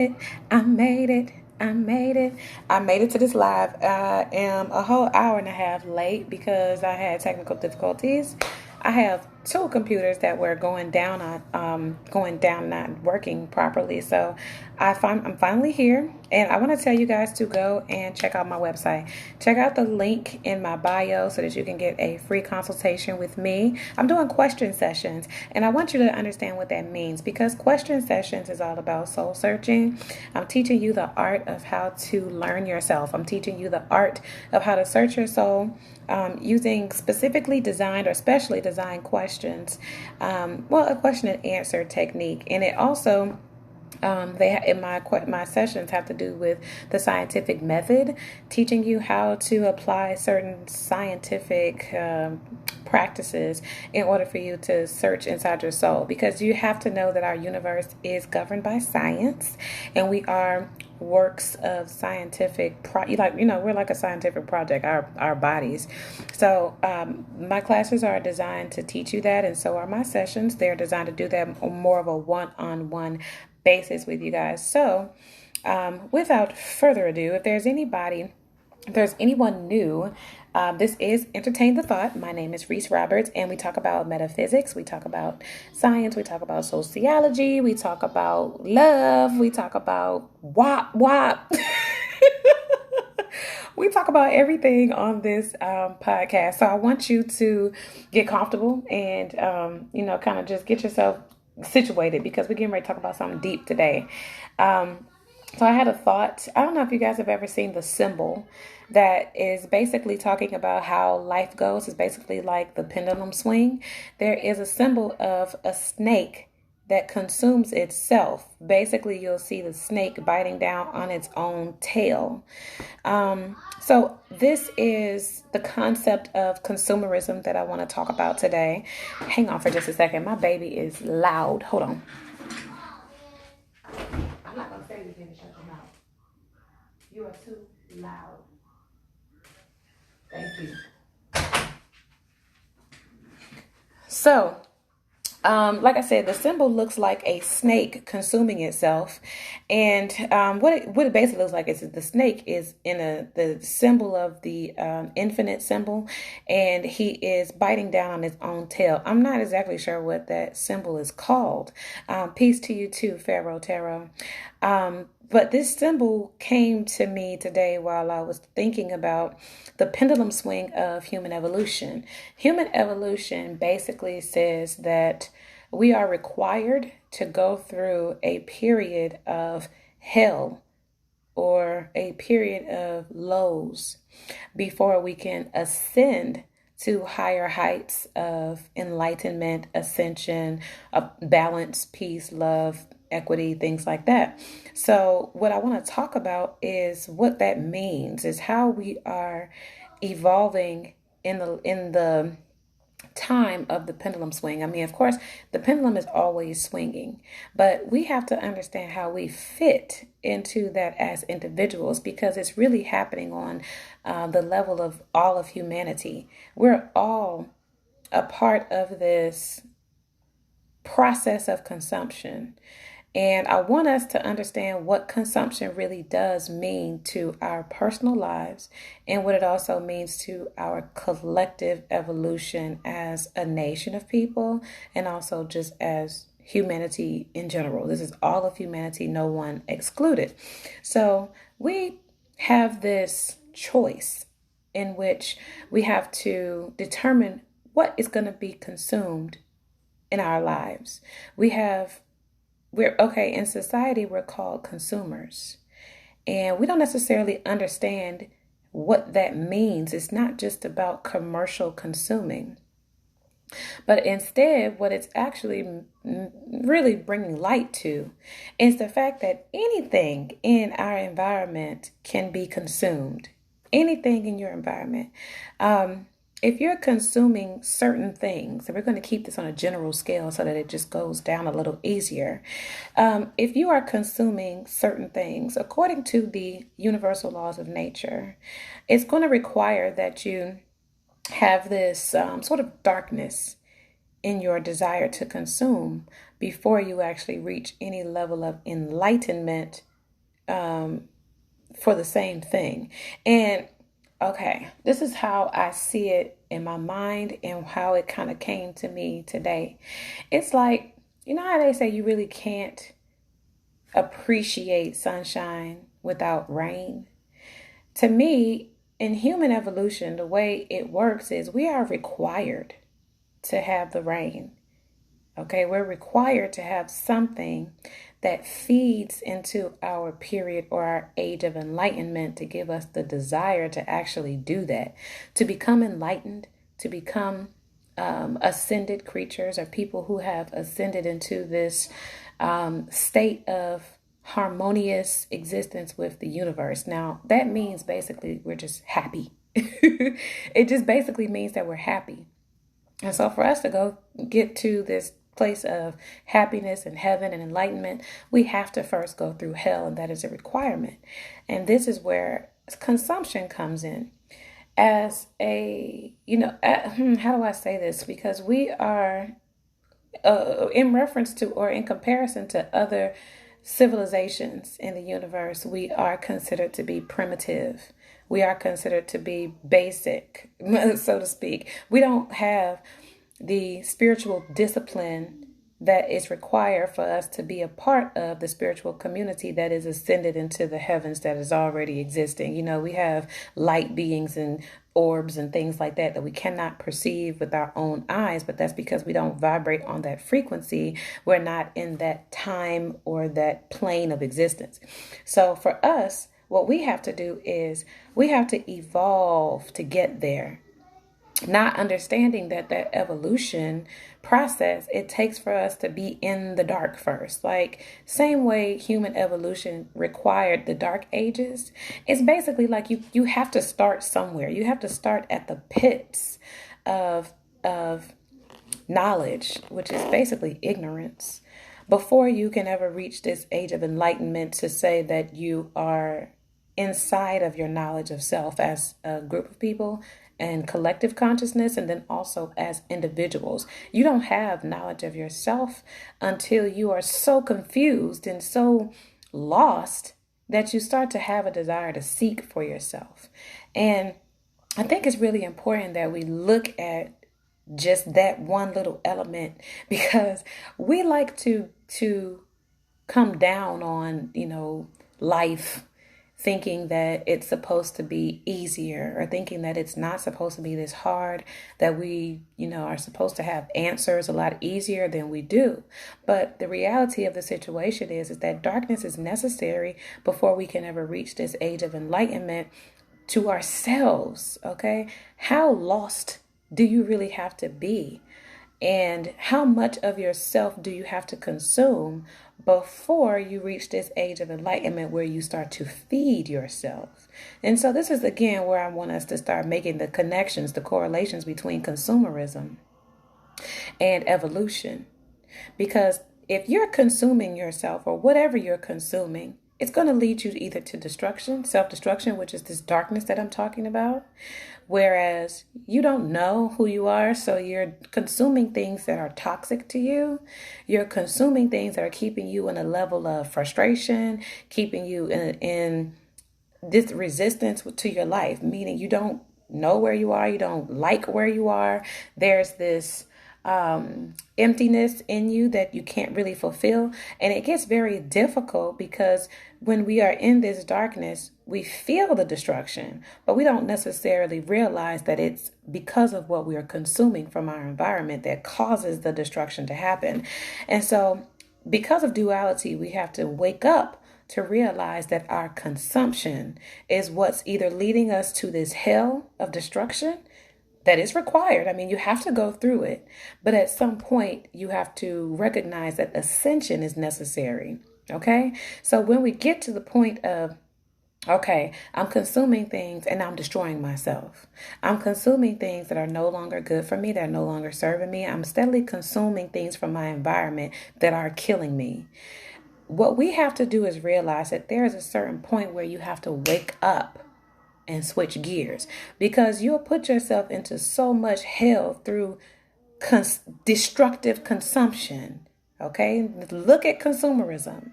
I made it. I made it. I made it to this live. I am a whole hour and a half late because I had technical difficulties. I have two computers that were going down, not working properly. So I'm finally here, and I want to tell you guys to go and check out my website. Check out the link in my bio so that you can get a free consultation with me. I'm doing question sessions, and I want you to understand what that means because question sessions is all about soul searching. I'm teaching you the art of how to learn yourself. I'm teaching you the art of how to search your soul using specifically designed or specially designed questions. A question and answer technique, and it also in my sessions have to do with the scientific method, teaching you how to apply certain scientific practices in order for you to search inside your soul. Because you have to know that our universe is governed by science, and we are works of scientific we're like a scientific project, our bodies. So my classes are designed to teach you that, and so are my sessions. They're designed to do that more of a one-on-one basis with you guys. So without further ado, if there's anyone new, this is Entertain the Thought. My name is Reese Roberts, and we talk about metaphysics, we talk about science, we talk about sociology, we talk about love, we talk about wop wop. We talk about everything on this podcast. So I want you to get comfortable and, kind of just get yourself situated because we're getting ready to talk about something deep today. So I had a thought. I don't know if you guys have ever seen the symbol that is basically talking about how life goes. It's basically like the pendulum swing. There is a symbol of a snake that consumes itself. Basically, you'll see the snake biting down on its own tail. So this is the concept of consumerism that I want to talk about today. Hang on for just a second. My baby is loud. Hold on. I'm not going to say anything to shut your mouth. You are too loud. Thank you. So, like I said, the symbol looks like a snake consuming itself, and what it basically looks like is that the snake is in the symbol of the infinite symbol, and he is biting down on his own tail. I'm not exactly sure what that symbol is called. Peace to you too, Pharaoh Tarot. But this symbol came to me today while I was thinking about the pendulum swing of human evolution. Human evolution basically says that we are required to go through a period of hell or a period of lows before we can ascend to higher heights of enlightenment, ascension, balance, peace, love, equity, things like that. So what I want to talk about is what that means, is how we are evolving in the time of the pendulum swing. I mean, of course, the pendulum is always swinging, but we have to understand how we fit into that as individuals because it's really happening on the level of all of humanity. We're all a part of this process of consumption. And I want us to understand what consumption really does mean to our personal lives and what it also means to our collective evolution as a nation of people and also just as humanity in general. This is all of humanity, no one excluded. So we have this choice in which we have to determine what is going to be consumed in our lives. In society, we're called consumers, and we don't necessarily understand what that means. It's not just about commercial consuming, but instead, what it's actually really bringing light to is the fact that anything in our environment can be consumed. Anything in your environment. If you're consuming certain things, and we're going to keep this on a general scale so that it just goes down a little easier. If you are consuming certain things, according to the universal laws of nature, it's going to require that you have this sort of darkness in your desire to consume before you actually reach any level of enlightenment for the same thing. And okay, this is how I see it in my mind and how it kind of came to me today. It's like, you know how they say you really can't appreciate sunshine without rain? To me, in human evolution, the way it works is we are required to have the rain. Okay, we're required to have something that feeds into our period or our age of enlightenment to give us the desire to actually do that, to become enlightened, to become ascended creatures or people who have ascended into this state of harmonious existence with the universe. Now, that means basically we're just happy. It just basically means that we're happy. And so for us to go get to this place of happiness and heaven and enlightenment, we have to first go through hell, and that is a requirement. And this is where consumption comes in as a, how do I say this? Because we are, in reference to or in comparison to other civilizations in the universe, we are considered to be primitive. We are considered to be basic, so to speak. We don't have the spiritual discipline that is required for us to be a part of the spiritual community that is ascended into the heavens that is already existing. We have light beings and orbs and things like that we cannot perceive with our own eyes, but that's because we don't vibrate on that frequency. We're not in that time or that plane of existence. So for us, what we have to do is we have to evolve to get there. Not understanding that evolution process, it takes for us to be in the dark first. Like, same way human evolution required the dark ages, it's basically like you have to start somewhere. You have to start at the pits of knowledge, which is basically ignorance, before you can ever reach this age of enlightenment to say that you are inside of your knowledge of self as a group of people and collective consciousness, and then also as individuals. You don't have knowledge of yourself until you are so confused and so lost that you start to have a desire to seek for yourself. And I think it's really important that we look at just that one little element, because we like to come down on, life, thinking that it's supposed to be easier, or thinking that it's not supposed to be this hard, that we, are supposed to have answers a lot easier than we do. But the reality of the situation is that darkness is necessary before we can ever reach this age of enlightenment to ourselves. Okay? How lost do you really have to be? And how much of yourself do you have to consume before you reach this age of enlightenment where you start to feed yourself? And so this is, again, where I want us to start making the connections, the correlations between consumerism and evolution. Because if you're consuming yourself or whatever you're consuming, it's going to lead you either to destruction, self-destruction, which is this darkness that I'm talking about. Whereas you don't know who you are, so you're consuming things that are toxic to you. You're consuming things that are keeping you in a level of frustration, keeping you in this resistance to your life, meaning you don't know where you are, you don't like where you are. There's this emptiness in you that you can't really fulfill. And it gets very difficult because when we are in this darkness, we feel the destruction, but we don't necessarily realize that it's because of what we are consuming from our environment that causes the destruction to happen. And so because of duality, we have to wake up to realize that our consumption is what's either leading us to this hell of destruction that is required. I mean, you have to go through it, but at some point you have to recognize that ascension is necessary. Okay. So when we get to the point of, okay, I'm consuming things and I'm destroying myself. I'm consuming things that are no longer good for me, that are no longer serving me. I'm steadily consuming things from my environment that are killing me. What we have to do is realize that there is a certain point where you have to wake up and switch gears, because you'll put yourself into so much hell through destructive consumption. Okay, look at consumerism.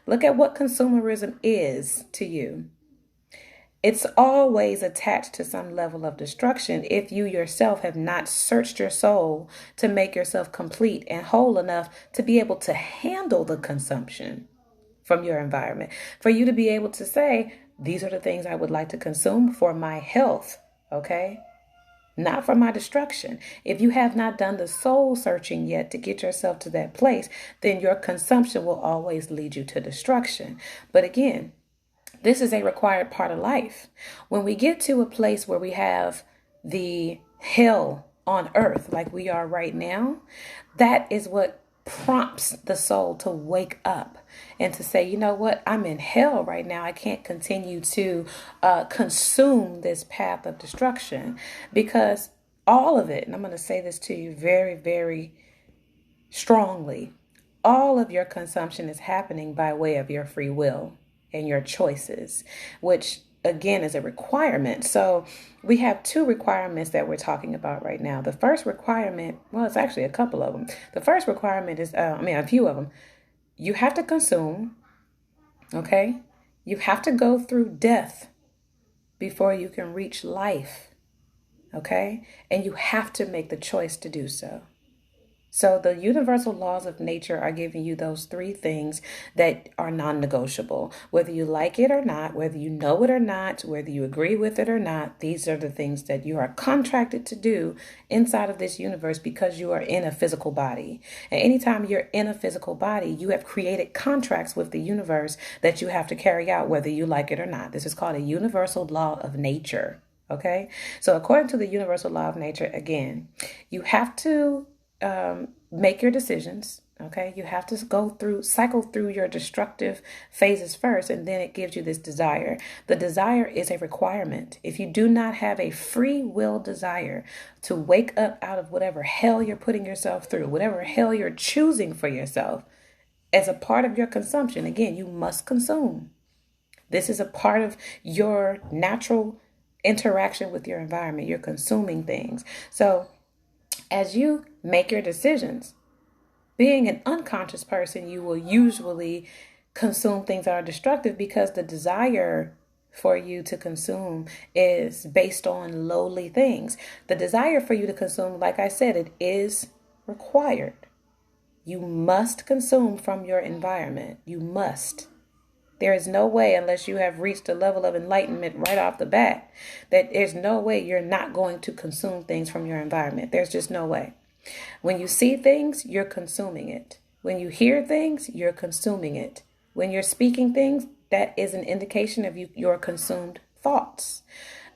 Look at what consumerism is to you. It's always attached to some level of destruction if you yourself have not searched your soul to make yourself complete and whole enough to be able to handle the consumption from your environment. For you to be able to say, these are the things I would like to consume for my health, okay? Not for my destruction. If you have not done the soul searching yet to get yourself to that place, then your consumption will always lead you to destruction. But again, this is a required part of life. When we get to a place where we have the hell on earth like we are right now, that is what prompts the soul to wake up and to say, you know what, I'm in hell right now. I can't continue to consume this path of destruction, because all of it, and I'm going to say this to you very, very strongly, all of your consumption is happening by way of your free will and your choices, which again is a requirement. So we have two requirements that we're talking about right now. The first requirement, well, it's actually a couple of them. The first requirement is, a few of them. You have to consume, okay? You have to go through death before you can reach life, okay? And you have to make the choice to do so. So the universal laws of nature are giving you those three things that are non-negotiable. Whether you like it or not, whether you know it or not, whether you agree with it or not, these are the things that you are contracted to do inside of this universe because you are in a physical body. And anytime you're in a physical body, you have created contracts with the universe that you have to carry out whether you like it or not. This is called a universal law of nature. Okay? So according to the universal law of nature, again, you have to make your decisions. Okay, you have to cycle through your destructive phases first, and then it gives you this desire. The desire is a requirement. If you do not have a free will desire to wake up out of whatever hell you're putting yourself through, whatever hell you're choosing for yourself, as a part of your consumption, again, you must consume. This is a part of your natural interaction with your environment. You're consuming things. So as you make your decisions, being an unconscious person, you will usually consume things that are destructive because the desire for you to consume is based on lowly things. The desire for you to consume, like I said, it is required. You must consume from your environment. You must. There is no way, unless you have reached a level of enlightenment right off the bat, that there's no way you're not going to consume things from your environment. There's just no way. When you see things, you're consuming it. When you hear things, you're consuming it. When you're speaking things, that is an indication of your consumed thoughts.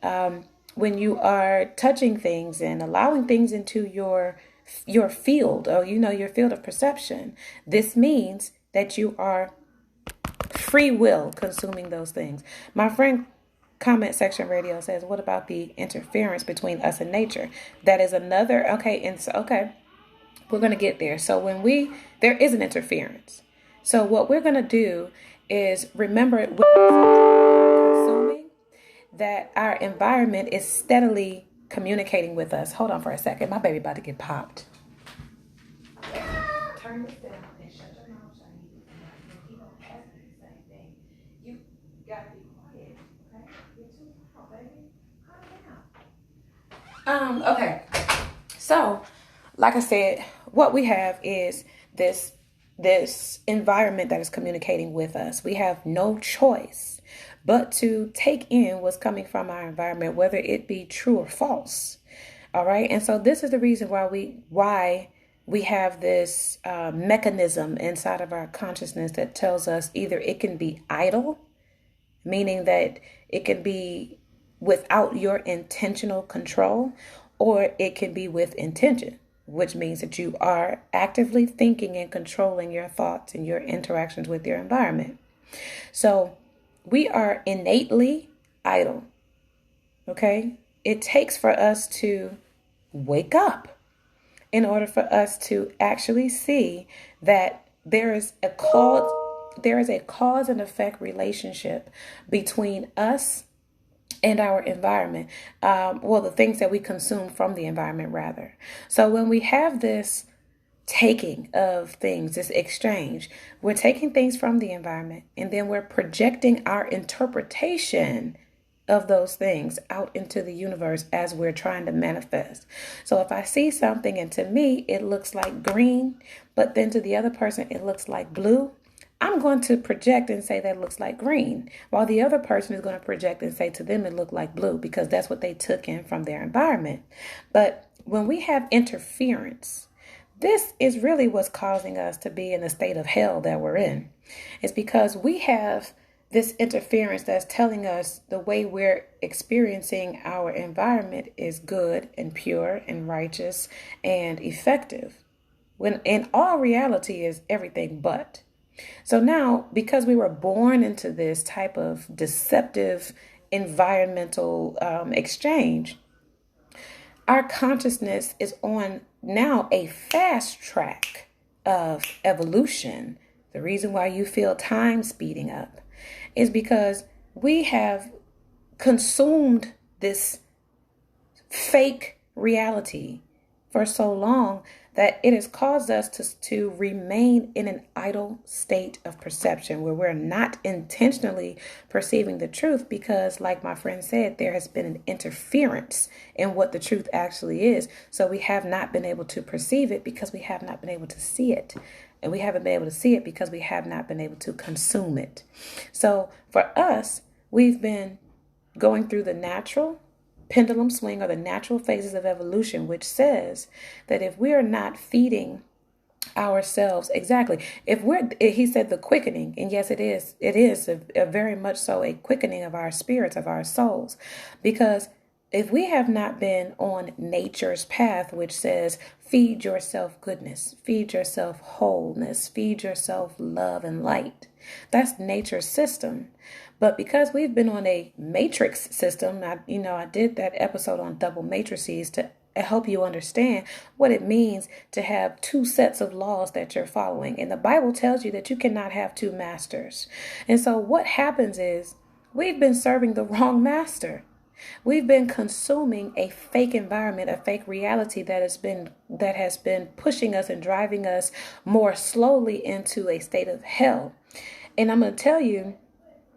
When you are touching things and allowing things into your field, or your field of perception, this means that you are free will consuming those things. My friend Comment Section Radio says, what about the interference between us and nature? That is another, okay, we're going to get there. So there is an interference. So what we're going to do is remember consuming, that our environment is steadily communicating with us. Hold on for a second. My baby about to get popped. Turn this down and shut your mouth. He don't ask me the same thing. You got to be quiet, okay? You're too loud, baby. Calm down. Okay. So, like I said, what we have is this environment that is communicating with us. We have no choice but to take in what's coming from our environment, whether it be true or false. All right. And so this is the reason why we have this mechanism inside of our consciousness that tells us either it can be idle, meaning that it can be without your intentional control, or it can be with intention, which means that you are actively thinking and controlling your thoughts and your interactions with your environment. So we are innately idle. Okay? It takes for us to wake up in order for us to actually see that there is a cause and effect relationship between us and our environment. The things that we consume from the environment, rather. So when we have this taking of things, this exchange. We're taking things from the environment and then we're projecting our interpretation of those things out into the universe as we're trying to manifest. So if I see something and to me it looks like green, but then to the other person it looks like blue, I'm going to project and say that it looks like green, while the other person is going to project and say to them it looked like blue because that's what they took in from their environment. But when we have interference, this is really what's causing us to be in the state of hell that we're in. It's because we have this interference that's telling us the way we're experiencing our environment is good and pure and righteous and effective, when in all reality is everything but. So now, because we were born into this type of deceptive environmental exchange, our consciousness is on now a fast track of evolution. The reason why you feel time speeding up is because we have consumed this fake reality for so long that it has caused us to remain in an idle state of perception where we're not intentionally perceiving the truth because, like my friend said, there has been an interference in what the truth actually is. So we have not been able to perceive it because we have not been able to see it. And we haven't been able to see it because we have not been able to consume it. So for us, we've been going through the natural pendulum swing or the natural phases of evolution, which says that if we are not feeding ourselves exactly, he said the quickening, and yes, it is a very much so a quickening of our spirits, of our souls, because if we have not been on nature's path, which says feed yourself goodness, feed yourself wholeness, feed yourself love and light, that's nature's system. But because we've been on a matrix system, I did that episode on double matrices to help you understand what it means to have two sets of laws that you're following. And the Bible tells you that you cannot have two masters. And so what happens is we've been serving the wrong master. We've been consuming a fake environment, a fake reality that has been pushing us and driving us more slowly into a state of hell. And I'm going to tell you,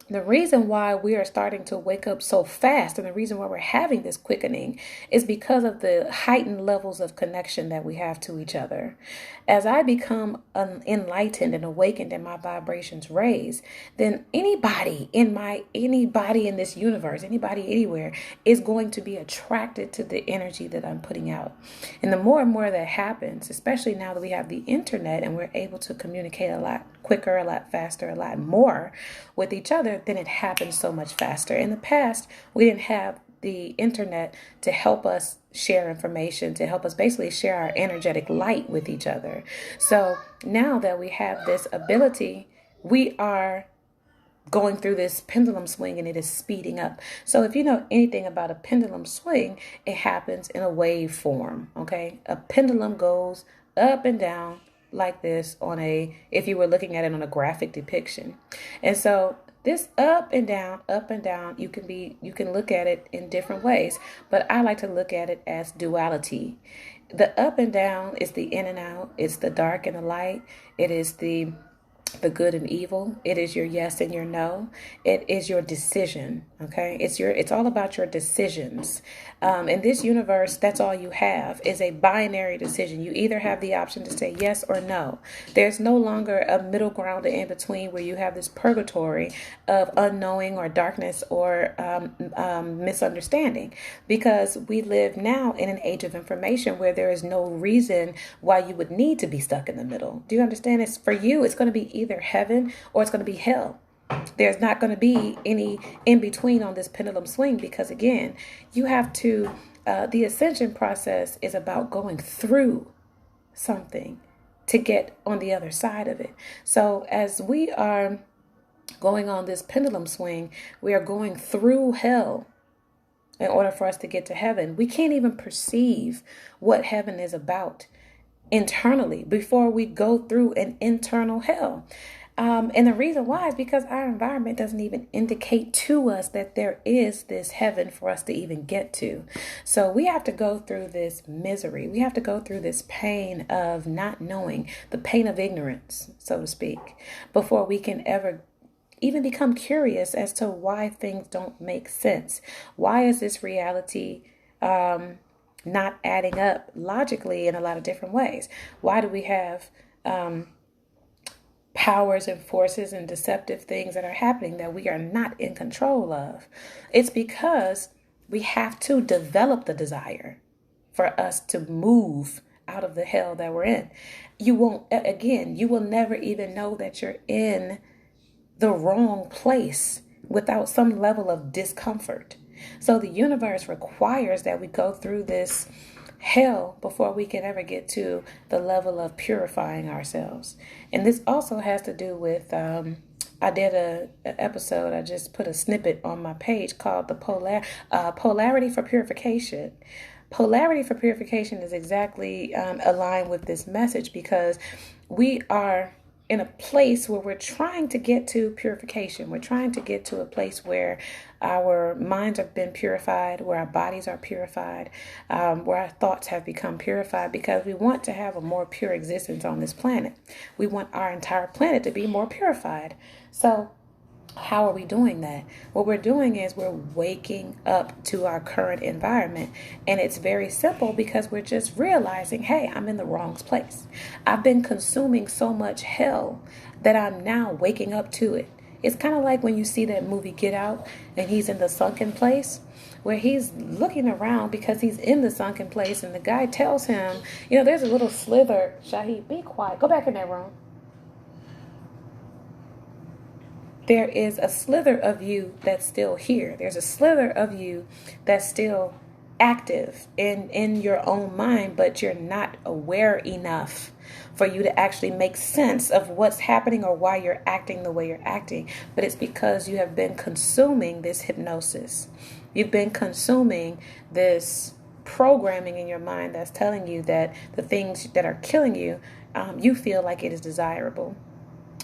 the reason why we are starting to wake up so fast and the reason why we're having this quickening is because of the heightened levels of connection that we have to each other. As I become enlightened and awakened and my vibrations raise, then anybody in this universe, anybody anywhere is going to be attracted to the energy that I'm putting out. And the more and more that happens, especially now that we have the internet and we're able to communicate a lot quicker, a lot faster, a lot more with each other, then it happens so much faster. In the past, we didn't have the internet to help us share information, to help us basically share our energetic light with each other. So now that we have this ability, we are going through this pendulum swing and it is speeding up. So if you know anything about a pendulum swing, it happens in a wave form, okay? A pendulum goes up and down like this if you were looking at it on a graphic depiction. And so this up and down, you can look at it in different ways, but I like to look at it as duality. The up and down is the in and out. It's the dark and the light. It is the good and evil. It is your yes and your no. It is your decision. Okay. It's all about your decisions. In this universe, that's all you have is a binary decision. You either have the option to say yes or no. There's no longer a middle ground in between where you have this purgatory of unknowing or darkness or misunderstanding, because we live now in an age of information where there is no reason why you would need to be stuck in the middle. Do you understand? It's for you. It's going to be either heaven or it's going to be hell. There's not going to be any in between on this pendulum swing, because again, you have to, the ascension process is about going through something to get on the other side of it. So as we are going on this pendulum swing, we are going through hell in order for us to get to heaven. We can't even perceive what heaven is about internally before we go through an internal hell. And the reason why is because our environment doesn't even indicate to us that there is this heaven for us to even get to. So we have to go through this misery. We have to go through this pain of not knowing, the pain of ignorance, so to speak, before we can ever even become curious as to why things don't make sense. Why is this reality not adding up logically in a lot of different ways? Why do we have powers and forces and deceptive things that are happening that we are not in control of? It's because we have to develop the desire for us to move out of the hell that we're in. You won't, again, you will never even know that you're in the wrong place without some level of discomfort. So the universe requires that we go through this hell before we can ever get to the level of purifying ourselves. And this also has to do with I did an episode, I just put a snippet on my page called the polarity for purification. Polarity for purification is exactly aligned with this message, because we are in a place where we're trying to get to purification. We're trying to get to a place where our minds have been purified, where our bodies are purified, where our thoughts have become purified, because we want to have a more pure existence on this planet. We want our entire planet to be more purified. So how are we doing that? What we're doing is we're waking up to our current environment. And it's very simple, because we're just realizing, hey, I'm in the wrong place. I've been consuming so much hell that I'm now waking up to it. It's kind of like when you see that movie Get Out and he's in the sunken place, where he's looking around because he's in the sunken place, and the guy tells him, there's a little slither. Shahid, be quiet. Go back in that room. There is a slither of you that's still here. There's a slither of you that's still active in your own mind, but you're not aware enough for you to actually make sense of what's happening or why you're acting the way you're acting. But it's because you have been consuming this hypnosis. You've been consuming this programming in your mind that's telling you that the things that are killing you, you feel like it is desirable.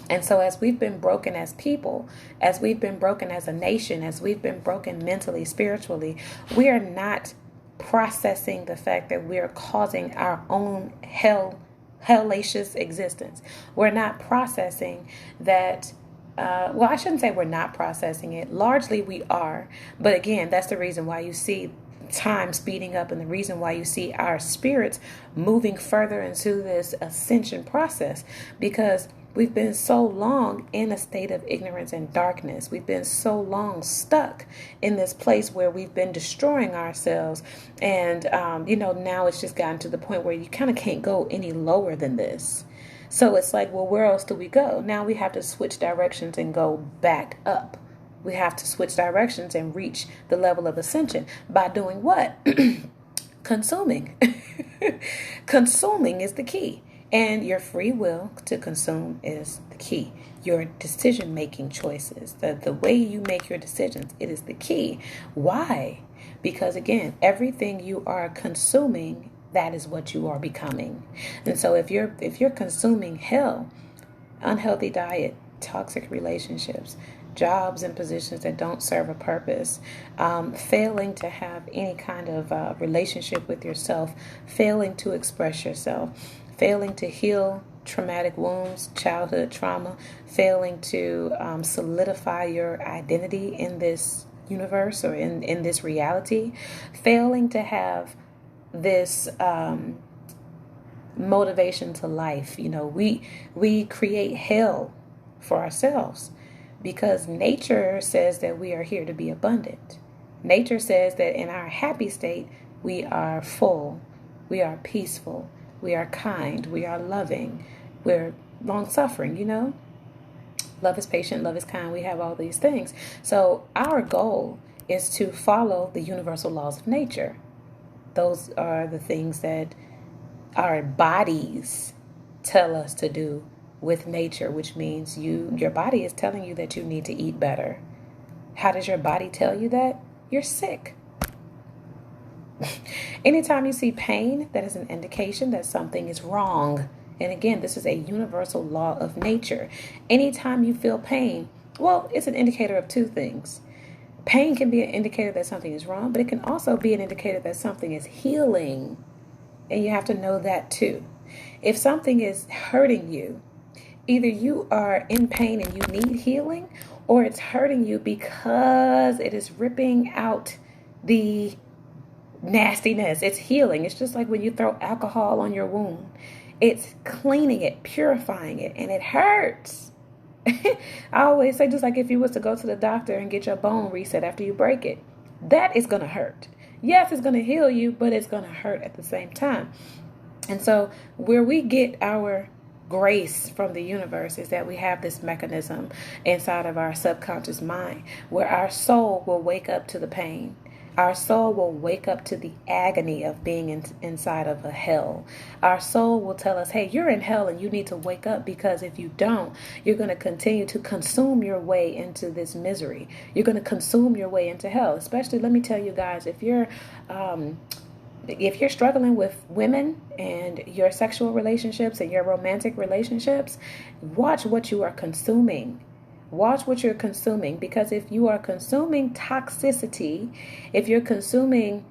And so as we've been broken as people, as we've been broken as a nation, as we've been broken mentally, spiritually, we are not processing the fact that we are causing our own hellacious existence. We're not processing that. I shouldn't say we're not processing it. Largely we are. But again, that's the reason why you see time speeding up, and the reason why you see our spirits moving further into this ascension process, because we've been so long in a state of ignorance and darkness. We've been so long stuck in this place where we've been destroying ourselves. And, now it's just gotten to the point where you kind of can't go any lower than this. So it's like, well, where else do we go? Now we have to switch directions and go back up. We have to switch directions and reach the level of ascension by doing what? Consuming. Consuming is the key. And your free will to consume is the key. Your decision-making choices, the way you make your decisions, it is the key. Why? Because again, everything you are consuming, that is what you are becoming. And so if you're consuming hell, unhealthy diet, toxic relationships, jobs and positions that don't serve a purpose, failing to have any kind of relationship with yourself, failing to express yourself, failing to heal traumatic wounds, childhood trauma, failing to solidify your identity in this universe or in this reality, failing to have this motivation to life. We create hell for ourselves, because nature says that we are here to be abundant. Nature says that in our happy state, we are full, we are peaceful, we are kind, we are loving, we're long-suffering, Love is patient, love is kind. We have all these things. So our goal is to follow the universal laws of nature. Those are the things that our bodies tell us to do with nature, which means your body is telling you that you need to eat better. How does your body tell you that? You're sick. Anytime you see pain, that is an indication that something is wrong And again, this is a universal law of nature. Anytime you feel pain, well, it's an indicator of two things. Pain can be an indicator that something is wrong, but it can also be an indicator that something is healing. And you have to know that too. If something is hurting you, either you are in pain and you need healing, or it's hurting you because it is ripping out the nastiness. It's healing. It's just like when you throw alcohol on your wound, it's cleaning it, purifying it, and it hurts. I always say, just like if you was to go to the doctor and get your bone reset after you break it, that is going to hurt. Yes, it's going to heal you, but it's going to hurt at the same time. And so where we get our grace from the universe is that we have this mechanism inside of our subconscious mind where our soul will wake up to the pain. Our soul will wake up to the agony of being inside of a hell. Our soul will tell us, hey, you're in hell and you need to wake up, because if you don't, you're going to continue to consume your way into this misery. You're going to consume your way into hell. Especially, let me tell you guys, if you're struggling with women and your sexual relationships and your romantic relationships, watch what you are consuming. Watch what you're consuming, because if you are consuming toxicity, if you're consuming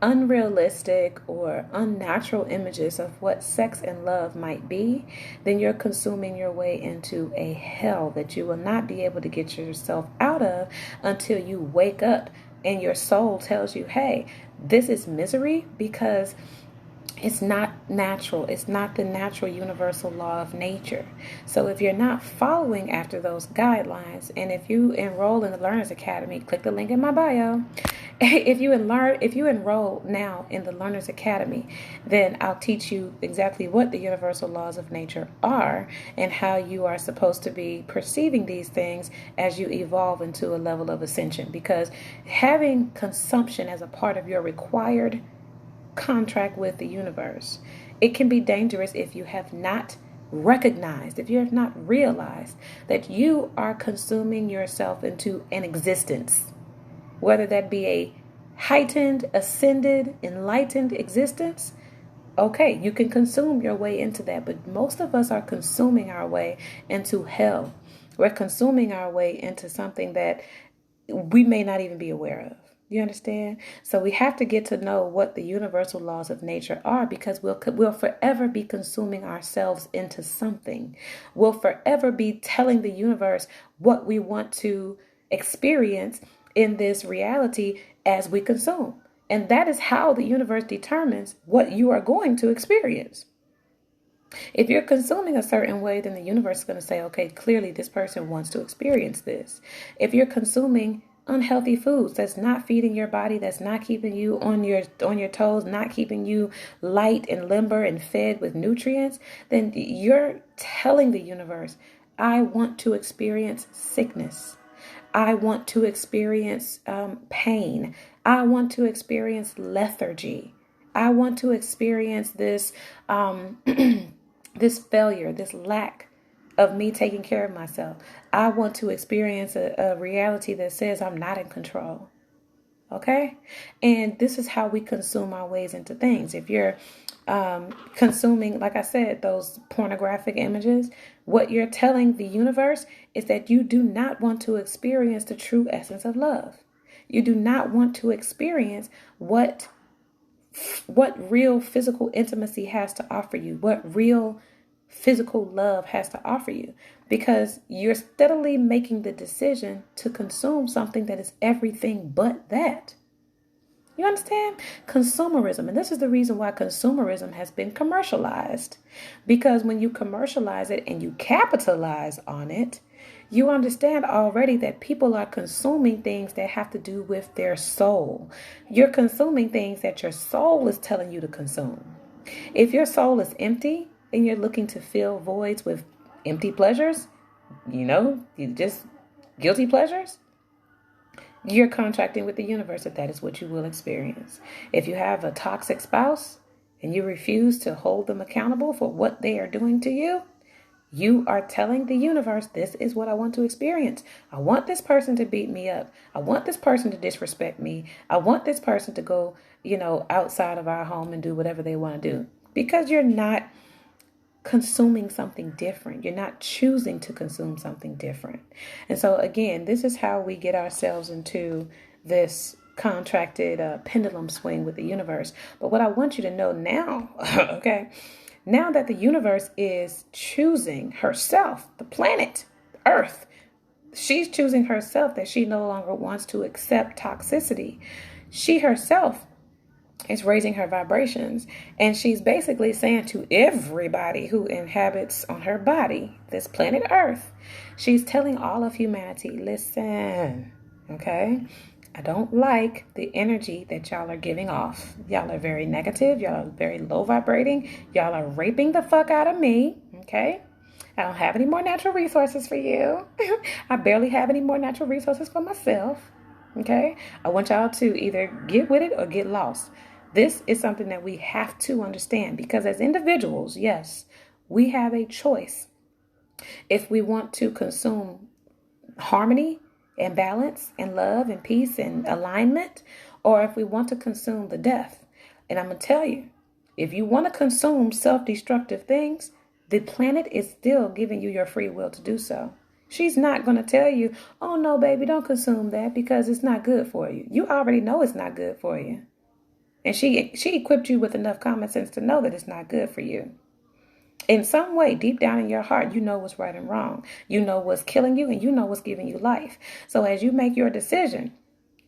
unrealistic or unnatural images of what sex and love might be, then you're consuming your way into a hell that you will not be able to get yourself out of until you wake up and your soul tells you, hey, this is misery, because it's not natural. It's not the natural universal law of nature. So if you're not following after those guidelines, and if you enroll in the Learners Academy, click the link in my bio. If you enroll now in the Learners Academy, then I'll teach you exactly what the universal laws of nature are and how you are supposed to be perceiving these things as you evolve into a level of ascension. Because having consumption as a part of your required contract with the universe, it can be dangerous if you have not recognized, if you have not realized that you are consuming yourself into an existence, whether that be a heightened, ascended, enlightened existence. Okay, you can consume your way into that, but most of us are consuming our way into hell. We're consuming our way into something that we may not even be aware of. You understand? So we have to get to know what the universal laws of nature are, because we'll forever be consuming ourselves into something. We'll forever be telling the universe what we want to experience in this reality as we consume. And that is how the universe determines what you are going to experience. If you're consuming a certain way, then the universe is going to say, okay, clearly this person wants to experience this. If you're consuming unhealthy foods that's not feeding your body, that's not keeping you on your toes, not keeping you light and limber and fed with nutrients, then you're telling the universe, I want to experience sickness. I want to experience pain. I want to experience lethargy. I want to experience this this failure, this lack of me taking care of myself. I want to experience a reality that says I'm not in control. Okay? And this is how we consume our ways into things. If you're consuming, like I said, those pornographic images, what you're telling the universe is that you do not want to experience the true essence of love. You do not want to experience what real physical intimacy has to offer you, what real physical love has to offer you, because you're steadily making the decision to consume something that is everything but that. You understand? Consumerism. And this is the reason why consumerism has been commercialized. Because when you commercialize it and you capitalize on it, you understand already that people are consuming things that have to do with their soul. You're consuming things that your soul is telling you to consume. If your soul is empty and you're looking to fill voids with empty pleasures, you just guilty pleasures, you're contracting with the universe that is what you will experience. If you have a toxic spouse and you refuse to hold them accountable for what they are doing to you, you are telling the universe, this is what I want to experience. I want this person to beat me up. I want this person to disrespect me. I want this person to go, outside of our home and do whatever they want to do. Because you're not consuming something different. You're not choosing to consume something different. And so, again, this is how we get ourselves into this contracted pendulum swing with the universe. But what I want you to know now, okay, now that the universe is choosing herself, the planet, Earth, she's choosing herself that she no longer wants to accept toxicity. She herself is raising her vibrations, and she's basically saying to everybody who inhabits on her body, this planet Earth, she's telling all of humanity, listen, okay, I don't like the energy that y'all are giving off. Y'all are very negative. Y'all are very low vibrating. Y'all are raping the fuck out of me, okay? I don't have any more natural resources for you. I barely have any more natural resources for myself, okay? I want y'all to either get with it or get lost. This is something that we have to understand, because as individuals, yes, we have a choice. If we want to consume harmony and balance and love and peace and alignment, or if we want to consume the death. And I'm going to tell you, if you want to consume self-destructive things, the planet is still giving you your free will to do so. She's not going to tell you, oh no, baby, don't consume that because it's not good for you. You already know it's not good for you. And she equipped you with enough common sense to know that it's not good for you. In some way, deep down in your heart, you know what's right and wrong. You know what's killing you, and you know what's giving you life. So as you make your decision,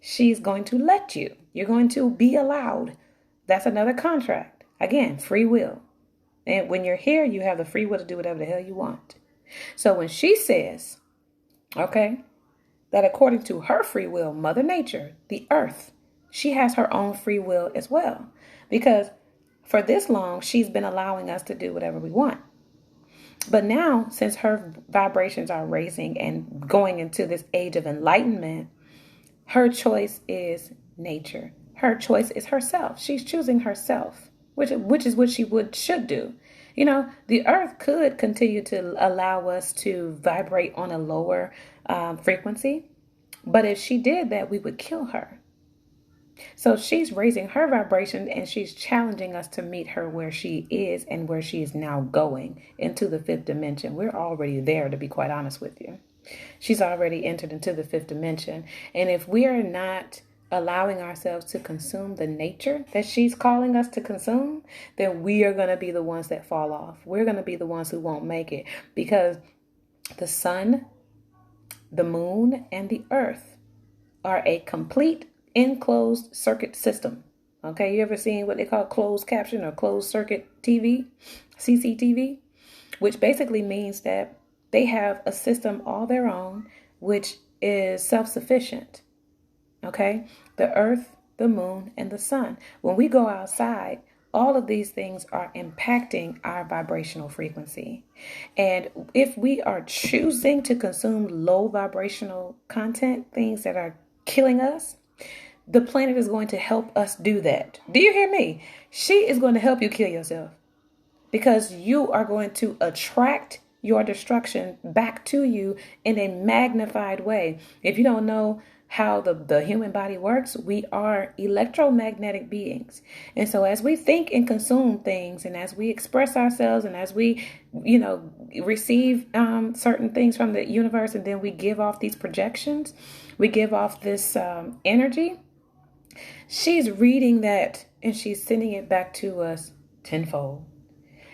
she's going to let you. You're going to be allowed. That's another contract. Again, free will. And when you're here, you have the free will to do whatever the hell you want. So when she says, okay, that according to her free will, Mother Nature, the earth, she has her own free will as well. Because for this long, she's been allowing us to do whatever we want. But now, since her vibrations are raising and going into this age of enlightenment, her choice is nature. Her choice is herself. She's choosing herself, which is what she should do. You know, the earth could continue to allow us to vibrate on a lower frequency. But if she did that, we would kill her. So she's raising her vibration, and she's challenging us to meet her where she is and where she is now going into the fifth dimension. We're already there, to be quite honest with you. She's already entered into the fifth dimension. And if we are not allowing ourselves to consume the nature that she's calling us to consume, then we are going to be the ones that fall off. We're going to be the ones who won't make it, because the sun, the moon, and the earth are a complete enclosed circuit system. Okay, you ever seen what they call closed caption or closed circuit TV, CCTV, which basically means that they have a system all their own, which is self-sufficient. Okay, the earth, the moon, and the sun. When we go outside, all of these things are impacting our vibrational frequency. And if we are choosing to consume low vibrational content, things that are killing us, the planet is going to help us do that. Do you hear me? She is going to help you kill yourself, because you are going to attract your destruction back to you in a magnified way. If you don't know how the human body works, we are electromagnetic beings. And so as we think and consume things, and as we express ourselves, and as we, receive certain things from the universe, and then we give off these projections, we give off this energy. She's reading that and she's sending it back to us tenfold.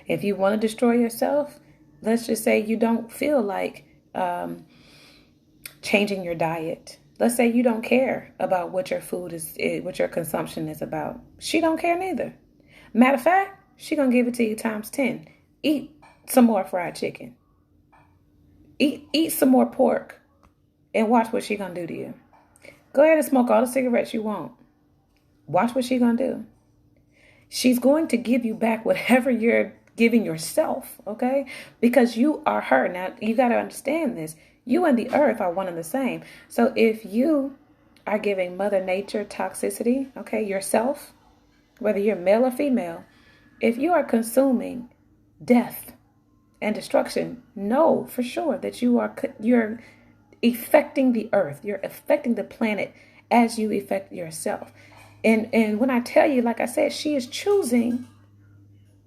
If you want to destroy yourself, let's just say you don't feel like changing your diet. Let's say you don't care about what your food is, what your consumption is about. She don't care neither. Matter of fact, she gonna give it to you times 10. Eat some more fried chicken. Eat some more pork, and watch what she gonna do to you. Go ahead and smoke all the cigarettes you want. Watch what she's going to do. She's going to give you back whatever you're giving yourself, okay? Because you are her. Now, you got to understand this. You and the earth are one and the same. So if you are giving Mother Nature toxicity, okay, yourself, whether you're male or female, if you are consuming death and destruction, know for sure that you're affecting the earth. You're affecting the planet as you affect yourself. And when I tell you, like I said, she is choosing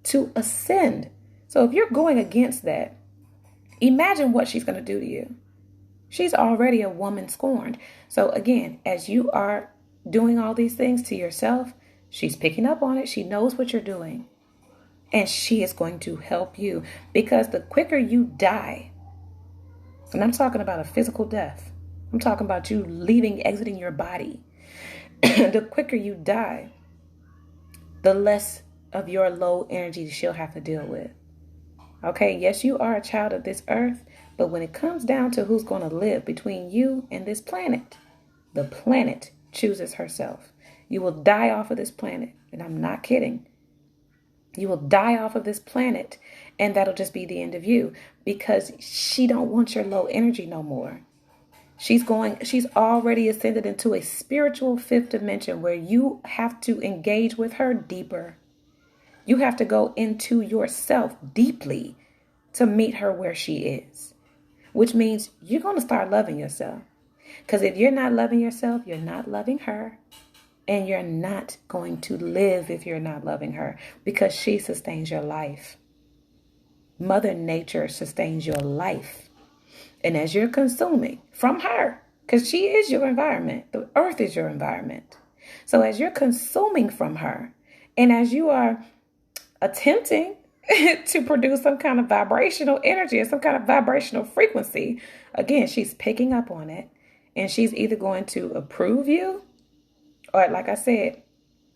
to ascend So if you're going against that, imagine what she's going to do to you. She's already a woman scorned. So again, as you are doing all these things to yourself, she's picking up on it. She knows what you're doing. And she is going to help you, because the quicker you die, and I'm talking about a physical death, I'm talking about you exiting your body. The quicker you die, the less of your low energy she'll have to deal with. Okay, yes, you are a child of this earth, but when it comes down to who's going to live between you and this planet, the planet chooses herself. You will die off of this planet, and I'm not kidding. You will die off of this planet, and that'll just be the end of you, because she don't want your low energy no more. She's already ascended into a spiritual fifth dimension where you have to engage with her deeper. You have to go into yourself deeply to meet her where she is, which means you're going to start loving yourself. Because if you're not loving yourself, you're not loving her. And you're not going to live if you're not loving her, because she sustains your life. Mother Nature sustains your life. And as you're consuming from her, because she is your environment, the earth is your environment. So as you're consuming from her, and as you are attempting to produce some kind of vibrational energy or some kind of vibrational frequency, again, she's picking up on it, and she's either going to approve you, or like I said,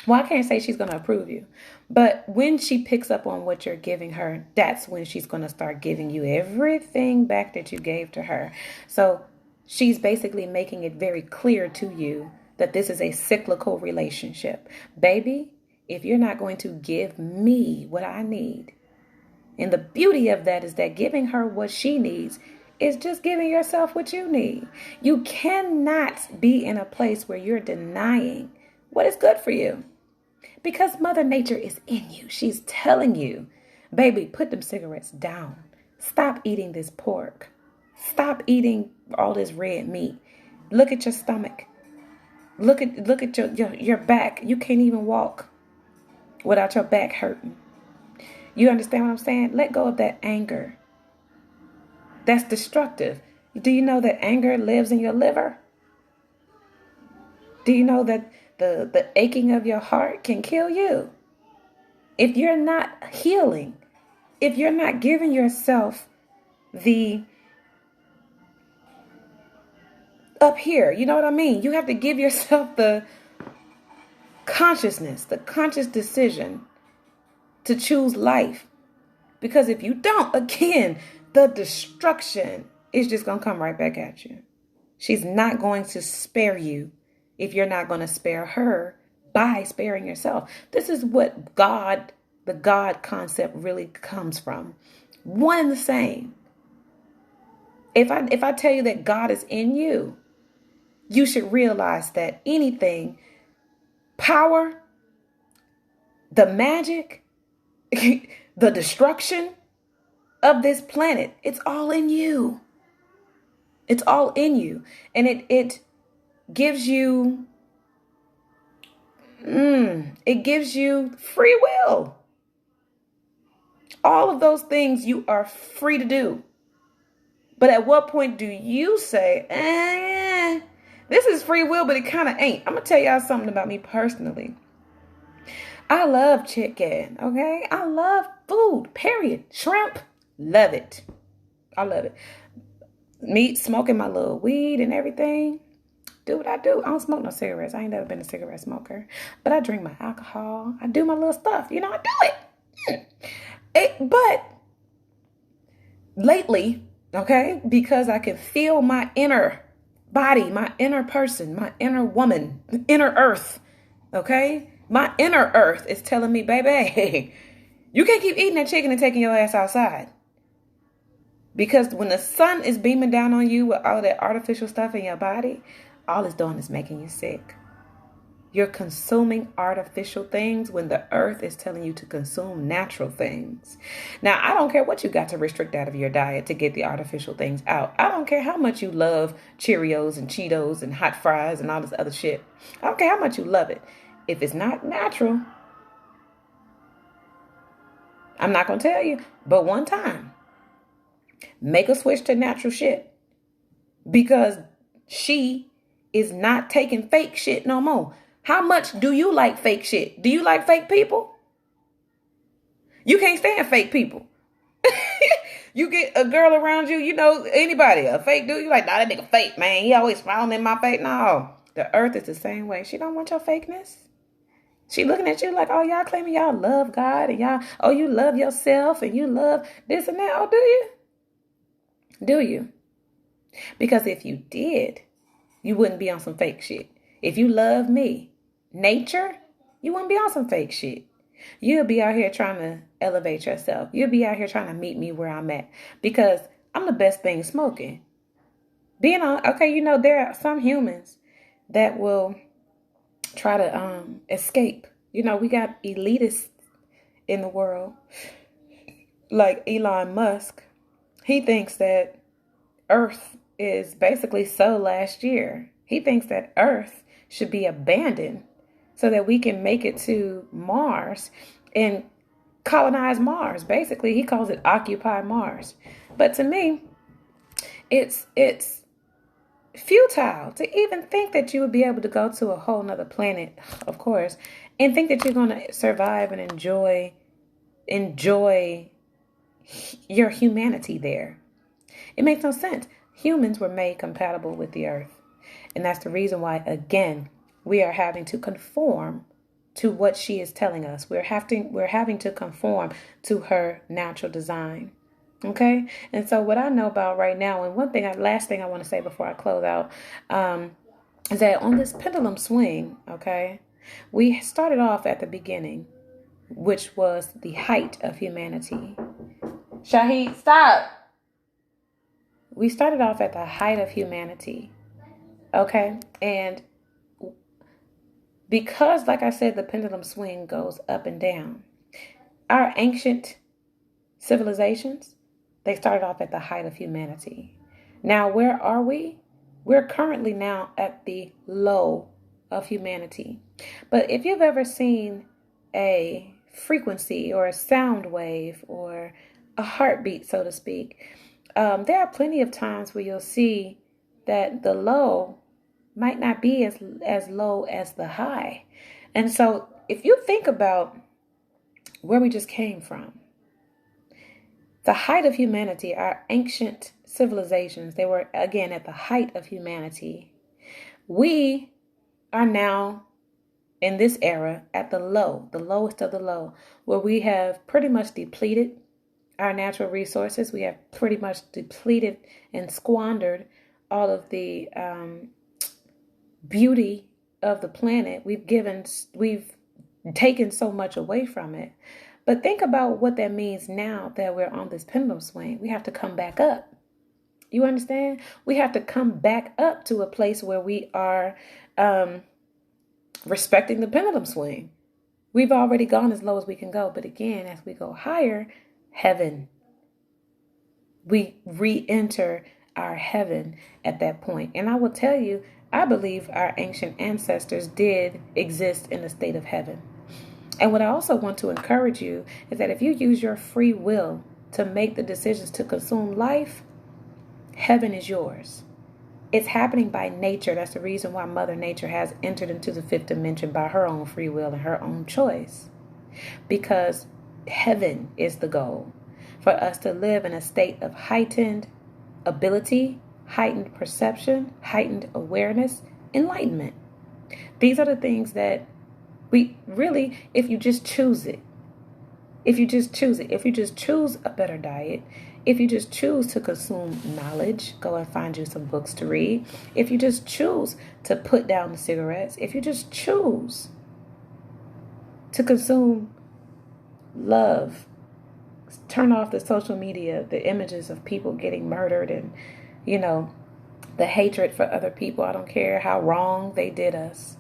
well, I can't say she's going to approve you, but when she picks up on what you're giving her, that's when she's going to start giving you everything back that you gave to her. So she's basically making it very clear to you that this is a cyclical relationship. Baby, if you're not going to give me what I need, and the beauty of that is that giving her what she needs is just giving yourself what you need. You cannot be in a place where you're denying what is good for you, because Mother Nature is in you. She's telling you, baby, put them cigarettes down. Stop eating this pork. Stop eating all this red meat. Look at your stomach. Look at your back. You can't even walk without your back hurting. You understand what I'm saying? Let go of that anger. That's destructive. Do you know that anger lives in your liver? Do you know that the aching of your heart can kill you? If you're not healing, if you're not giving yourself the up here, you know what I mean? You have to give yourself the consciousness, the conscious decision to choose life. Because if you don't, again, the destruction is just going to come right back at you. She's not going to spare you if you're not going to spare her by sparing yourself. This is what the God concept really comes from. One and the same. If I tell you that God is in you, you should realize that anything, power, the magic, the destruction of this planet, it's all in you. It's all in you. And it gives you free will. All of those things you are free to do. But at what point do you say, this is free will, but it kind of ain't? I'm going to tell y'all something about me personally. I love chicken, okay? I love food, period. Shrimp, love it. I love it. Meat, smoking my little weed and everything. Do what I do. I don't smoke no cigarettes. I ain't never been a cigarette smoker. But I drink my alcohol. I do my little stuff. You know, I do it. But lately, okay, because I can feel my inner body, my inner person, my inner woman, inner earth, okay? My inner earth is telling me, baby, you can't keep eating that chicken and taking your ass outside. Because when the sun is beaming down on you with all that artificial stuff in your body, all it's doing is making you sick. You're consuming artificial things when the earth is telling you to consume natural things. Now, I don't care what you got to restrict out of your diet to get the artificial things out. I don't care how much you love Cheerios and Cheetos and hot fries and all this other shit. I don't care how much you love it. If it's not natural, I'm not going to tell you, but one time, make a switch to natural shit, because she is not taking fake shit no more. How much do you like fake shit? Do you like fake people? You can't stand fake people. You get a girl around you, anybody, a fake dude, you like, nah, that nigga fake, man. He always smiling in my face. No, the earth is the same way. She don't want your fakeness. She looking at you like, oh, y'all claiming y'all love God and you love yourself and you love this and that. Oh, do you? Do you? Because if you did, you wouldn't be on some fake shit. If you love me, nature, you wouldn't be on some fake shit. You'll be out here trying to elevate yourself. You'll be out here trying to meet me where I'm at, because I'm the best thing smoking. There are some humans that will try to escape. We got elitists in the world, like Elon Musk. He thinks that Earth is basically so last year. He thinks that Earth should be abandoned so that we can make it to Mars and colonize Mars. Basically, he calls it Occupy Mars. But to me, it's futile to even think that you would be able to go to a whole nother planet, of course, and think that you're going to survive and enjoy your humanity there. It makes no sense. Humans were made compatible with the earth. And that's the reason why, again, we are having to conform to what she is telling us. We're having to conform to her natural design. Okay? And so what I know about right now, and last thing I want to say before I close out, is that on this pendulum swing, okay, we started off at the beginning, which was the height of humanity. Shahid, stop! We started off at the height of humanity, okay? And because, like I said, the pendulum swing goes up and down, our ancient civilizations, they started off at the height of humanity. Now, where are we? We're currently now at the low of humanity. But if you've ever seen a frequency or a sound wave or a heartbeat, so to speak, there are plenty of times where you'll see that the low might not be as low as the high. And so if you think about where we just came from, the height of humanity, our ancient civilizations, they were, again, at the height of humanity. We are now, in this era, at the lowest of the low, where we have pretty much depleted our natural resources. We have pretty much depleted and squandered all of the beauty of the planet. We've taken so much away from it. But think about what that means now that we're on this pendulum swing. We have to come back up. You understand? We have to come back up to a place where we are respecting the pendulum swing. We've already gone as low as we can go. But again, as we go higher, heaven, we re-enter our heaven at that point. And I will tell you, I believe our ancient ancestors did exist in a state of heaven. And what I also want to encourage you is that if you use your free will to make the decisions to consume life, heaven is yours. It's happening by nature. That's the reason why Mother Nature has entered into the fifth dimension by her own free will and her own choice. Because heaven is the goal for us to live in a state of heightened ability, heightened perception, heightened awareness, enlightenment. These are the things that we really, if you just choose it, if you just choose a better diet, if you just choose to consume knowledge, go and find you some books to read. If you just choose to put down the cigarettes, if you just choose to consume love, turn off the social media, the images of people getting murdered and, the hatred for other people. I don't care how wrong they did us.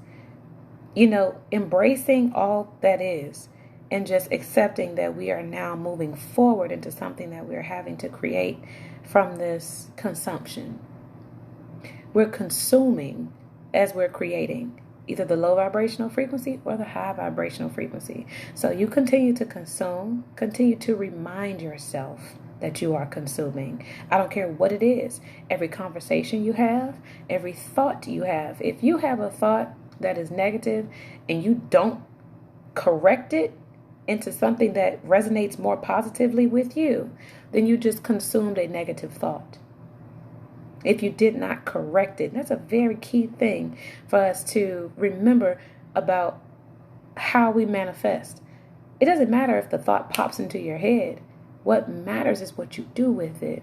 Embracing all that is and just accepting that we are now moving forward into something that we're having to create from this consumption. We're consuming as we're creating. either the low vibrational frequency or the high vibrational frequency. So you continue to consume, continue to remind yourself that you are consuming. I don't care what it is. Every conversation you have, every thought you have. If you have a thought that is negative and you don't correct it into something that resonates more positively with you, then you just consumed a negative thought. If you did not correct it, that's a very key thing for us to remember about how we manifest. It doesn't matter if the thought pops into your head. What matters is what you do with it.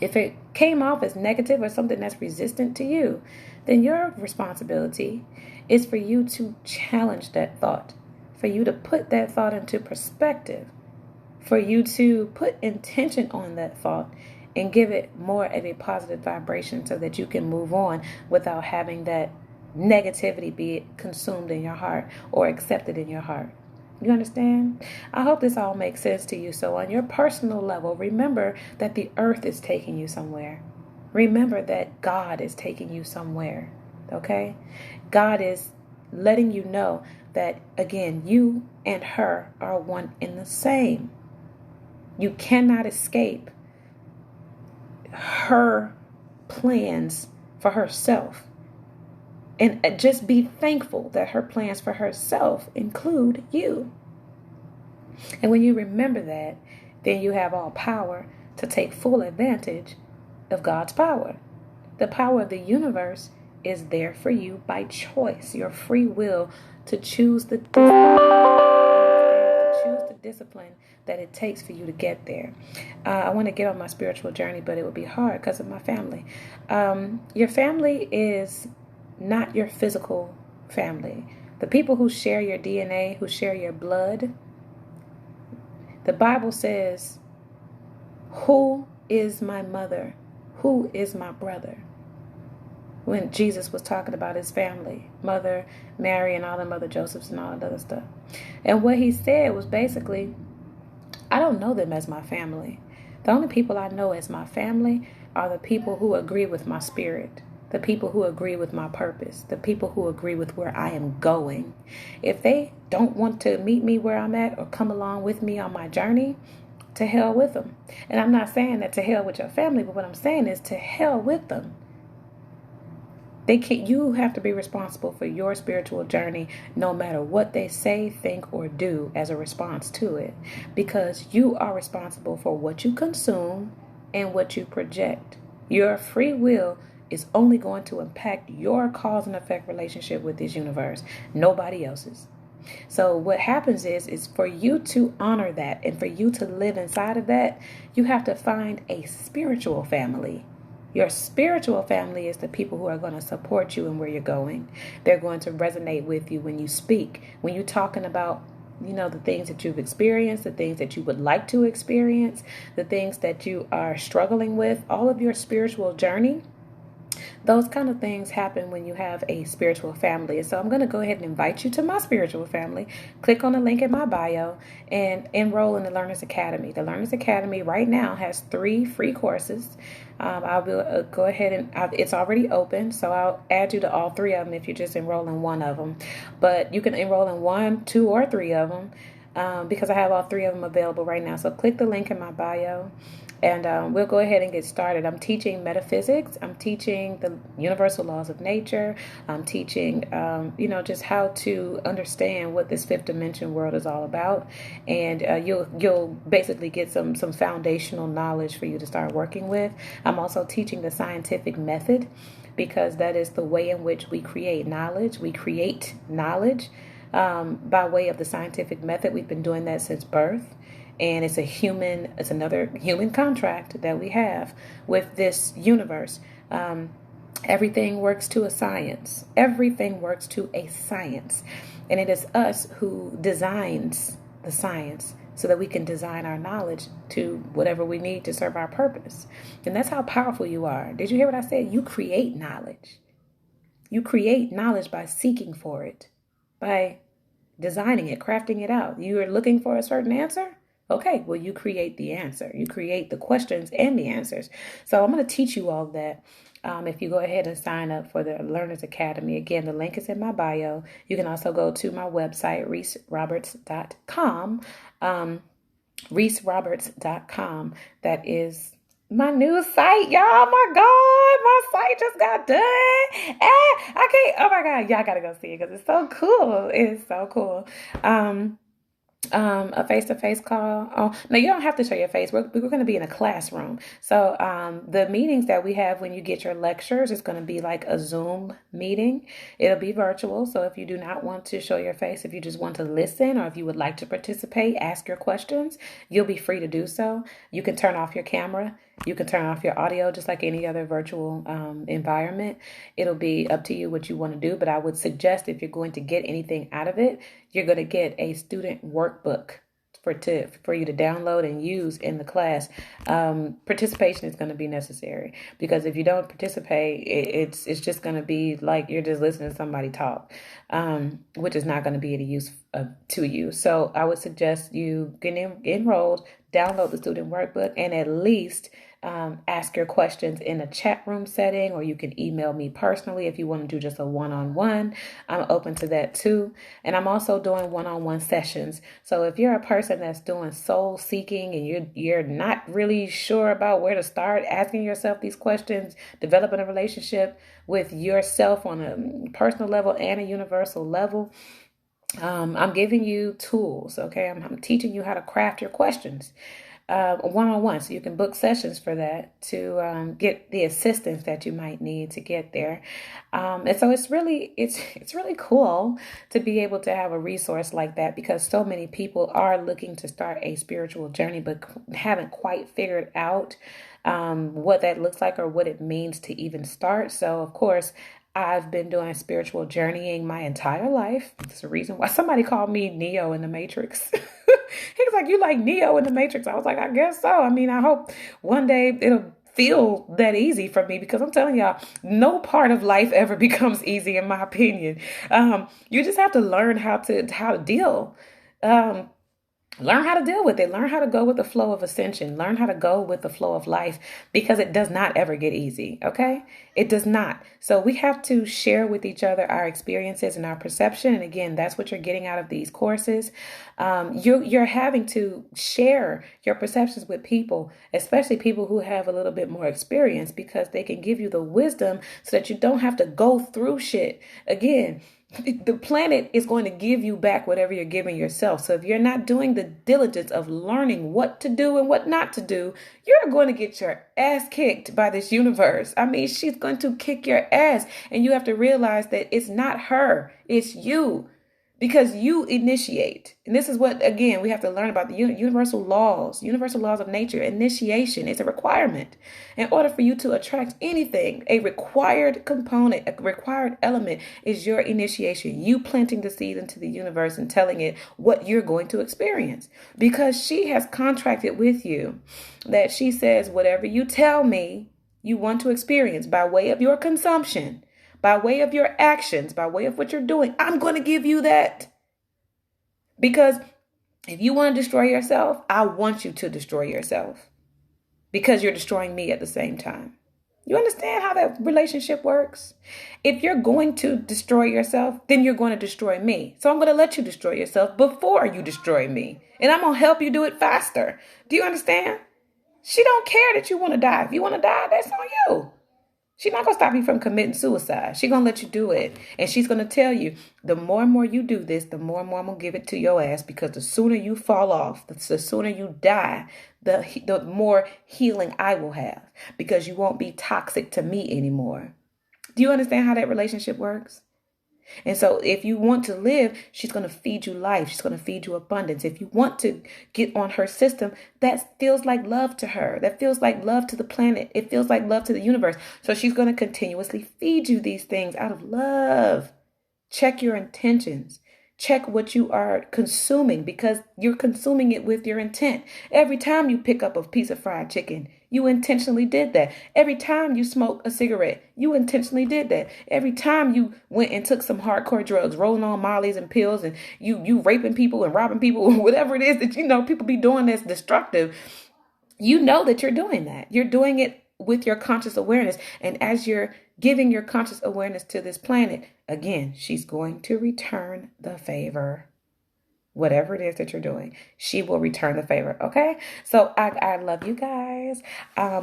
If it came off as negative or something that's resistant to you, then your responsibility is for you to challenge that thought, for you to put that thought into perspective, for you to put intention on that thought and give it more of a positive vibration so that you can move on without having that negativity be consumed in your heart or accepted in your heart. You understand? I hope this all makes sense to you. So on your personal level, remember that the earth is taking you somewhere. Remember that God is taking you somewhere. Okay? God is letting you know that, again, you and her are one and the same. You cannot escape her plans for herself. And just be thankful that her plans for herself include you. And when you remember that, then you have all power to take full advantage of God's power. The power of the universe is there for you by choice, your free will to choose the discipline that it takes for you to get there. I want to get on my spiritual journey, but it would be hard because of my family. Your family is not your physical family. The people who share your DNA, who share your blood, the Bible says, who is my mother? Who is my brother? When Jesus was talking about his family, Mother Mary and all the Mother Josephs and all that other stuff. And what he said was basically, I don't know them as my family. The only people I know as my family are the people who agree with my spirit, the people who agree with my purpose, the people who agree with where I am going. If they don't want to meet me where I'm at or come along with me on my journey, to hell with them. And I'm not saying that to hell with your family, but what I'm saying is to hell with them. You have to be responsible for your spiritual journey, no matter what they say, think, or do as a response to it. Because you are responsible for what you consume and what you project. Your free will is only going to impact your cause and effect relationship with this universe, nobody else's. So what happens is for you to honor that and for you to live inside of that, you have to find a spiritual family. Your spiritual family is the people who are going to support you and where you're going. They're going to resonate with you when you speak, when you're talking about, the things that you've experienced, the things that you would like to experience, the things that you are struggling with, all of your spiritual journey. Those kind of things happen when you have a spiritual family. And so I'm going to go ahead and invite you to my spiritual family. Click on the link in my bio and enroll in the Learners Academy. The Learners Academy right now has 3 free courses. I will go ahead and it's already open, so I'll add you to all 3 of them if you just enroll in one of them. But you can enroll in 1, 2, or 3 of them because I have all 3 of them available right now. So click the link in my bio. And we'll go ahead and get started. I'm teaching metaphysics. I'm teaching the universal laws of nature. I'm teaching, just how to understand what this 5th dimension world is all about. And you'll basically get some foundational knowledge for you to start working with. I'm also teaching the scientific method because that is the way in which we create knowledge. We create knowledge by way of the scientific method. We've been doing that since birth. And it's another human contract that we have with this universe. Everything works to a science. Everything works to a science. And it is us who designs the science so that we can design our knowledge to whatever we need to serve our purpose. And that's how powerful you are. Did you hear what I said? You create knowledge. You create knowledge by seeking for it, by designing it, crafting it out. You are looking for a certain answer? Okay, well, you create the answer. You create the questions and the answers. So I'm going to teach you all that. if you go ahead and sign up for the Learners Academy. Again, the link is in my bio. You can also go to my website, reeseroberts.com. reeseroberts.com. That is my new site, y'all. My God, my site just got done. I can't, oh my God, y'all gotta go see it because it's so cool. It is so cool. A face-to-face call. Oh, no, you don't have to show your face. We're going to be in a classroom. So the meetings that we have when you get your lectures is going to be like a Zoom meeting. It'll be virtual. So if you do not want to show your face, if you just want to listen or if you would like to participate, ask your questions, you'll be free to do so. You can turn off your camera. You can turn off your audio just like any other virtual environment. It'll be up to you what you want to do, but I would suggest if you're going to get anything out of it, you're going to get a student workbook for you to download and use in the class. Participation is going to be necessary because if you don't participate, it's just going to be like you're just listening to somebody talk, which is not going to be any use to you. So I would suggest you get enrolled, download the student workbook, and at least ask your questions in a chat room setting, or you can email me personally if you want to do just a one-on-one. I'm open to that too. And I'm also doing one-on-one sessions. So if you're a person that's doing soul seeking and you're not really sure about where to start asking yourself these questions, developing a relationship with yourself on a personal level and a universal level, I'm giving you tools. Okay. I'm teaching you how to craft your questions one-on-one, so you can book sessions for that to get the assistance that you might need to get there. And so it's really cool to be able to have a resource like that because so many people are looking to start a spiritual journey but haven't quite figured out what that looks like or what it means to even start. So of course, I've been doing spiritual journeying my entire life. There's a reason why somebody called me Neo in the Matrix. He was like, "You like Neo in the Matrix?" I was like, "I guess so." I mean, I hope one day it'll feel that easy for me because I'm telling y'all, no part of life ever becomes easy, in my opinion. You just have to learn how to deal. Um, Learn how to deal with it. Learn how to go with the flow of ascension. Learn how to go with the flow of life because it does not ever get easy. Okay. It does not. So we have to share with each other our experiences and our perception. And again, that's what you're getting out of these courses. You're having to share your perceptions with people, especially people who have a little bit more experience because they can give you the wisdom so that you don't have to go through shit again. The planet is going to give you back whatever you're giving yourself. So if you're not doing the diligence of learning what to do and what not to do, you're going to get your ass kicked by this universe. I mean, she's going to kick your ass. And you have to realize that it's not her, it's you. Because you initiate. And this is what, again, we have to learn about the universal laws of nature. Initiation is a requirement. In order for you to attract anything, a required component, a required element is your initiation. You planting the seed into the universe and telling it what you're going to experience. Because she has contracted with you that she says, whatever you tell me you want to experience by way of your consumption, by way of your actions, by way of what you're doing, I'm going to give you that. Because if you want to destroy yourself, I want you to destroy yourself because you're destroying me at the same time. You understand how that relationship works? If you're going to destroy yourself, then you're going to destroy me. So I'm going to let you destroy yourself before you destroy me. And I'm going to help you do it faster. Do you understand? She don't care that you want to die. If you want to die, that's on you. She's not going to stop you from committing suicide. She's going to let you do it. And she's going to tell you, the more and more you do this, the more and more I'm going to give it to your ass. Because the sooner you fall off, the sooner you die, the more healing I will have. Because you won't be toxic to me anymore. Do you understand how that relationship works? And so if you want to live, she's going to feed you life. She's going to feed you abundance. If you want to get on her system, that feels like love to her. That feels like love to the planet. It feels like love to the universe. So she's going to continuously feed you these things out of love. Check your intentions. Check what you are consuming because you're consuming it with your intent. Every time you pick up a piece of fried chicken, you intentionally did that. Every time you smoke a cigarette, you intentionally did that. Every time you went and took some hardcore drugs, rolling on mollies and pills, and you raping people and robbing people, whatever it is that people be doing that's destructive, you know that you're doing that. You're doing it with your conscious awareness. And as you're giving your conscious awareness to this planet, again, she's going to return the favor. Whatever it is that you're doing, she will return the favor. Okay. So I love you guys.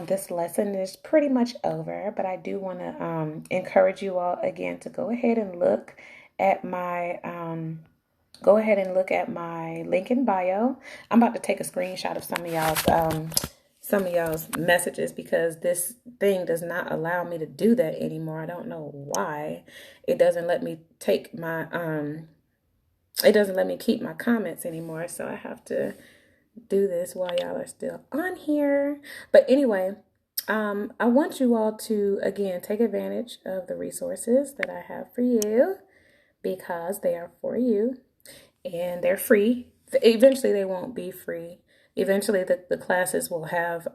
This lesson is pretty much over, but I do want to encourage you all again to go ahead and look at my link in bio. I'm about to take a screenshot of some of y'all's messages because this thing does not allow me to do that anymore. I don't know why. It doesn't let me take my it doesn't let me keep my comments anymore, so I have to do this while y'all are still on here. But anyway, I want you all to, again, take advantage of the resources that I have for you because they are for you and they're free. Eventually, they won't be free. Eventually, the classes will have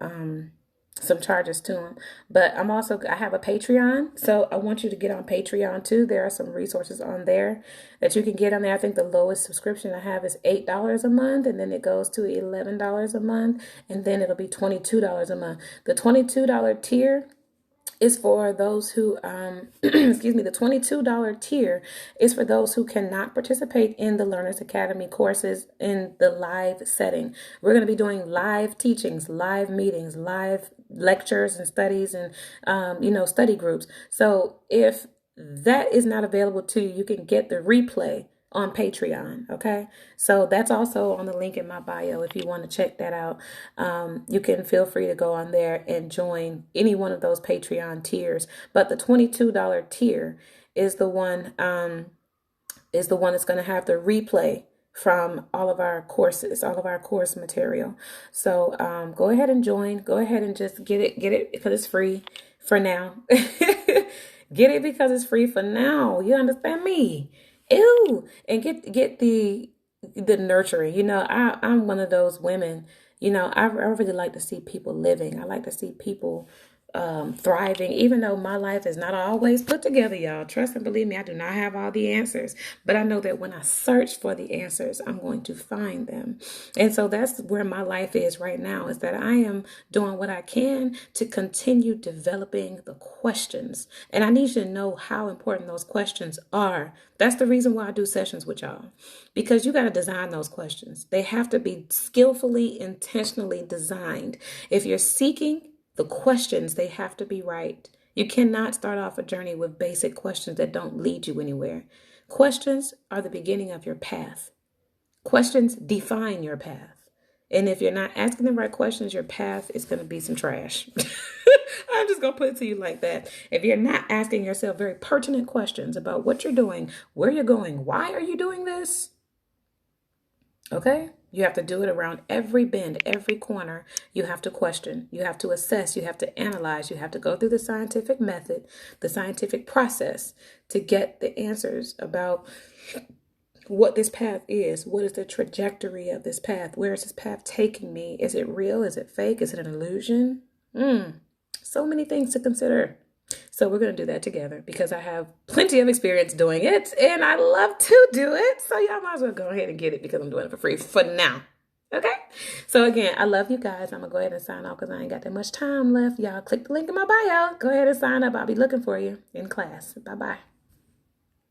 some charges to them. But I have a Patreon, so I want you to get on Patreon too. There are some resources on there that you can get on there. I think the lowest subscription I have is $8 a month, and then it goes to $11 a month, and then it'll be $22 a month. The $22 tier is for those who, excuse me, the $22 tier is for those who cannot participate in the Learners Academy courses in the live setting. We're going to be doing live teachings, live meetings, live lectures and studies and, study groups. So if that is not available to you, you can get the replay on Patreon. Okay. So that's also on the link in my bio. If you want to check that out, you can feel free to go on there and join any one of those Patreon tiers. But the $22 tier is the one that's going to have the replay from all of our courses, all of our course material. So go ahead and join. Go ahead and just get it because it's free for now. Get it because it's free for now. You understand me? Ew. And get the nurturing. I'm one of those women. I really like to see people living. I like to see people thriving, even though my life is not always put together, y'all. Trust and believe me, I do not have all the answers, but I know that when I search for the answers, I'm going to find them. And so that's where my life is right now, is that I am doing what I can to continue developing the questions. And I need you to know how important those questions are. That's the reason why I do sessions with y'all, because you got to design those questions. They have to be skillfully, intentionally designed. If you're seeking the questions, they have to be right. You cannot start off a journey with basic questions that don't lead you anywhere. Questions are the beginning of your path. Questions define your path. And if you're not asking the right questions, your path is going to be some trash. I'm just going to put it to you like that. If you're not asking yourself very pertinent questions about what you're doing, where you're going, why are you doing this? Okay? You have to do it around every bend, every corner. You have to question. You have to assess. You have to analyze. You have to go through the scientific method, the scientific process to get the answers about what this path is. What is the trajectory of this path? Where is this path taking me? Is it real? Is it fake? Is it an illusion? So many things to consider. So we're going to do that together because I have plenty of experience doing it and I love to do it. So y'all might as well go ahead and get it because I'm doing it for free for now. Okay. So again, I love you guys. I'm going to go ahead and sign off because I ain't got that much time left. Y'all click the link in my bio. Go ahead and sign up. I'll be looking for you in class. Bye-bye.